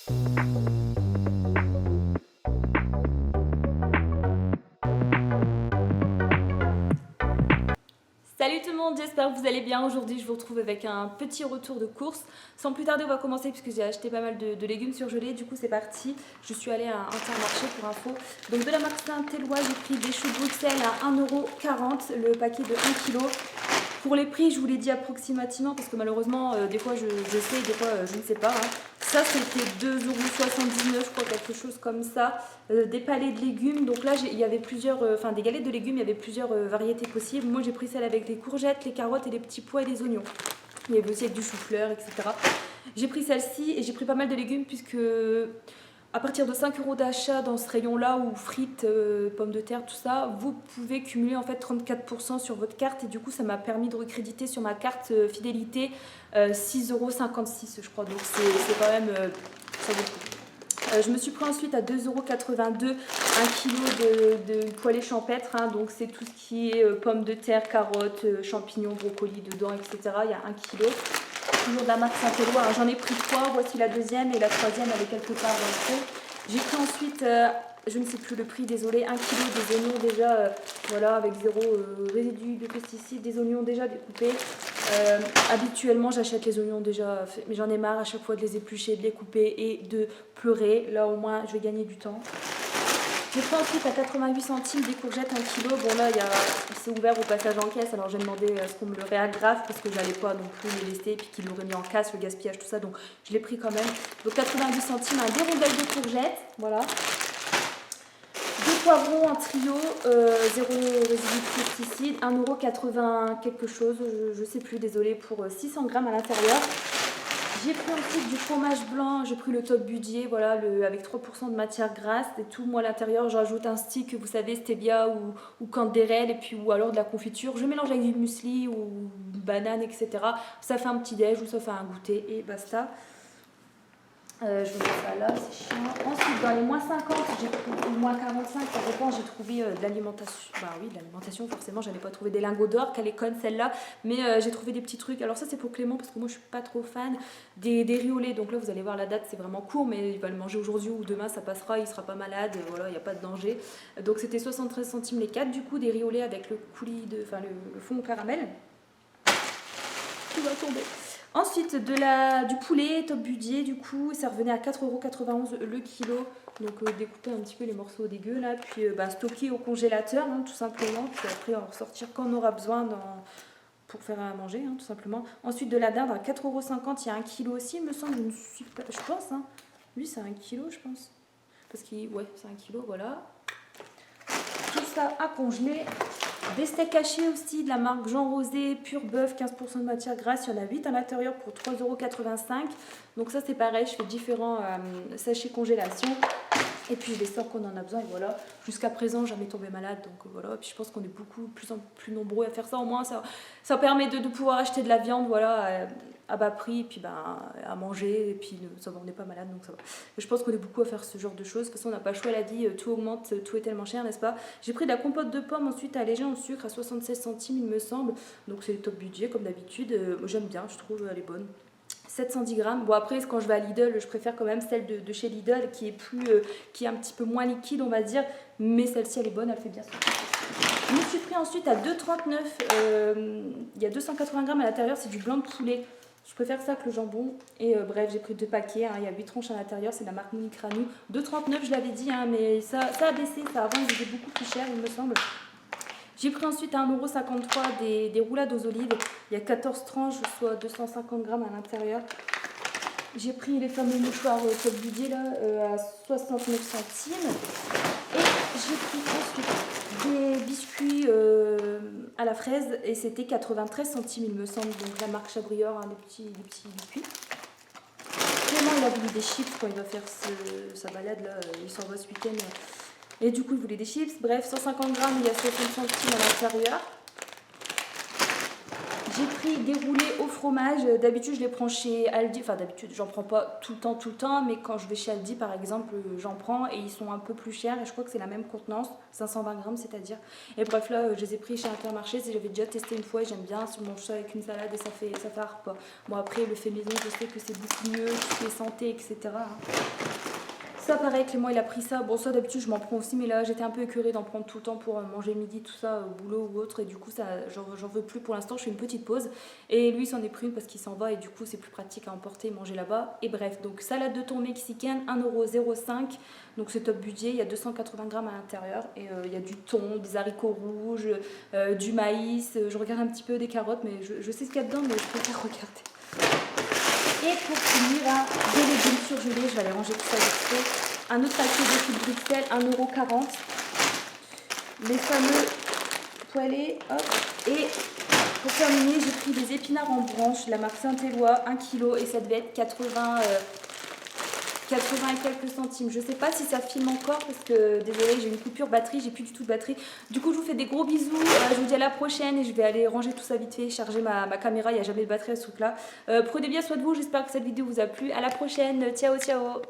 Salut tout le monde, j'espère que vous allez bien. Aujourd'hui je vous retrouve avec un petit retour de course. Sans plus tarder on va commencer puisque j'ai acheté pas mal de légumes surgelés. Du coup c'est parti, je suis allée à Intermarché pour info. Donc de la marque Saint-Éloi j'ai pris des choux de Bruxelles à 1,40 € le paquet de 1 kg. Pour les prix je vous l'ai dit approximativement parce que malheureusement des fois je sais, des fois je ne sais pas. Ça c'était 2,79 € je crois, quelque chose comme ça. Des palets de légumes, donc là il y avait plusieurs, enfin des galettes de légumes, il y avait plusieurs variétés possibles. Moi j'ai pris celle avec les courgettes, les carottes et les petits pois et les oignons. Il y avait aussi avec du chou-fleur, etc. J'ai pris celle-ci et j'ai pris pas mal de légumes puisque à partir de 5 € d'achat dans ce rayon-là, ou frites, pommes de terre, tout ça, vous pouvez cumuler en fait 34% sur votre carte. Et du coup, ça m'a permis de recréditer sur ma carte fidélité 6,56 € je crois. Donc c'est quand même, ça vaut le coup. Je me suis pris ensuite à 2,82 € 1 kg de poêlée champêtre. Donc c'est tout ce qui est pommes de terre, carottes, champignons, brocolis dedans, etc. Il y a 1 kg. Toujours de la marque Saint-Éloi. J'en ai pris 3, voici la deuxième et la troisième elle est quelque part dans le fond. J'ai pris ensuite, je ne sais plus le prix, désolé, 1 kg des oignons déjà, voilà, avec zéro résidu de pesticides, des oignons déjà découpés. Habituellement j'achète les oignons déjà faits, mais j'en ai marre à chaque fois de les éplucher, de les couper et de pleurer. Là au moins je vais gagner du temps. J'ai pris ensuite à 88 centimes des courgettes 1 kg. Bon là c'est ouvert au passage en caisse, alors j'ai demandé à ce qu'on me le réagrafe parce que j'allais pas non plus le laisser et puis qu'il l'aurait mis en casse, le gaspillage, tout ça, donc je l'ai pris quand même. Donc 90 centimes, deux rondelles de courgettes, voilà. Deux poivrons en trio, zéro résidu de pesticides, 1,80 € quelque chose, je sais plus, désolé, pour 600 g à l'intérieur. J'ai pris ensuite du fromage blanc, j'ai pris le top budget, voilà, avec 3% de matière grasse et tout. Moi à l'intérieur j'ajoute un stick, vous savez, stevia ou canderelle, et puis ou alors de la confiture. Je mélange avec du muesli ou banane, etc. Ça fait un petit déj ou ça fait un goûter et basta. Je vais mettre ça là, c'est chiant. Ensuite, dans les moins 50, ou moins 45, ça dépend, j'ai trouvé de l'alimentation. Bah oui, de l'alimentation, forcément, j'avais pas trouvé des lingots d'or, qu'elle est conne celle-là, mais j'ai trouvé des petits trucs. Alors ça, c'est pour Clément, parce que moi, je suis pas trop fan des riz au lait. Donc là, vous allez voir la date, c'est vraiment court, mais il va le manger aujourd'hui ou demain, ça passera, il sera pas malade, voilà, il n'y a pas de danger. Donc c'était 73 centimes les 4, du coup, des riz au lait avec le coulis, enfin le fond au caramel. Tout va tomber. Ensuite, du poulet top budget, du coup, ça revenait à 4,91 € le kilo. Donc, découper un petit peu les morceaux dégueux là, puis stocker au congélateur, tout simplement. Puis après, en ressortir quand on aura besoin pour faire à manger, tout simplement. Ensuite, de la dinde à 4,50 €, il y a 1 kg aussi, il me semble, je pense. Lui, c'est 1 kg, je pense. Parce qu'il, ouais, c'est 1 kg, voilà. Tout ça à congeler. Des steaks hachés aussi de la marque Jean Rosé, pur bœuf, 15% de matière grasse. Il y en a 8 à l'intérieur pour 3,85 €. Donc ça c'est pareil, je fais différents sachets congélation. Et puis je les sors quand on en a besoin et voilà. Jusqu'à présent, jamais tombé malade, donc voilà. Et puis je pense qu'on est beaucoup plus nombreux à faire ça. Au moins ça permet de pouvoir acheter de la viande, voilà, à bas prix, et puis à manger, et puis ça va, on n'est pas malade, donc ça va. Je pense qu'on est beaucoup à faire ce genre de choses. De toute façon, on n'a pas le choix, la vie, tout augmente, tout est tellement cher, n'est-ce pas? J'ai pris de la compote de pommes ensuite allégée en sucre à 76 centimes, il me semble. Donc c'est le top budget comme d'habitude. J'aime bien, je trouve, elle est bonne. 710 grammes. Bon après quand je vais à Lidl, je préfère quand même celle de chez Lidl qui est un petit peu moins liquide on va dire, mais celle-ci elle est bonne, elle fait bien ça. Je me suis pris ensuite à 2,39 €, il y a 280 grammes à l'intérieur, c'est du blanc de poulet. Je préfère ça que le jambon. Et bref, j'ai pris 2 paquets, il y a 8 tranches à l'intérieur, c'est de la marque Mini Crano. 2,39 € je l'avais dit, mais ça a baissé, ça avant il était beaucoup plus cher il me semble. J'ai pris ensuite à 1,53 € des roulades aux olives. Il y a 14 tranches, soit 250 grammes à l'intérieur. J'ai pris les fameux mouchoirs top budget là, à 69 centimes. Et j'ai pris ensuite des biscuits à la fraise et c'était 93 centimes il me semble. Donc la marque Chabrior, des petits biscuits. Clément il a voulu des chips quand il va faire sa balade là, il s'en va ce week-end. Et du coup, il voulait des chips. Bref, 150 grammes, il y a 60 centimes à l'intérieur. J'ai pris des roulés au fromage. D'habitude, je les prends chez Aldi. Enfin, d'habitude, j'en prends pas tout le temps. Mais quand je vais chez Aldi, par exemple, j'en prends et ils sont un peu plus chers. Et je crois que c'est la même contenance, 520 grammes, c'est-à-dire. Et bref, là, je les ai pris chez Intermarché. J'avais déjà testé une fois et j'aime bien. Si on mange ça avec une salade et ça fait un repas. Bon, après, le fait maison, je sais que c'est beaucoup mieux, tout ce qui est santé, etc. hein. Ça, pareil, Clément, il a pris ça. Bon, ça, d'habitude, je m'en prends aussi, mais là, j'étais un peu écœurée d'en prendre tout le temps pour manger midi, tout ça, au boulot ou autre. Et du coup, ça, j'en veux plus pour l'instant. Je fais une petite pause. Et lui, il s'en est pris une parce qu'il s'en va. Et du coup, c'est plus pratique à emporter et manger là-bas. Et bref, donc, salade de thon mexicaine, 1,05 €. Donc, c'est top budget. Il y a 280 grammes à l'intérieur. Et il y a du thon, des haricots rouges, du maïs. Je regarde un petit peu des carottes, mais je sais ce qu'il y a dedans, mais je préfère regarder. Et pour finir, des légumes surgelés, je vais aller ranger tout ça vite fait. Un autre paquet de fil Bruxelles, 1,40 €. Les fameux poêlés, hop. Et pour terminer, j'ai pris des épinards en branche, la marque Saint-Éloi, 1 kg, et ça devait être 80 et quelques centimes. Je sais pas si ça filme encore parce que, désolée, j'ai une coupure batterie, j'ai plus du tout de batterie. Du coup, je vous fais des gros bisous. Je vous dis à la prochaine et je vais aller ranger tout ça vite fait, charger ma caméra. Il n'y a jamais de batterie à ce truc-là. Prenez bien soin de vous. J'espère que cette vidéo vous a plu. À la prochaine. Ciao, ciao.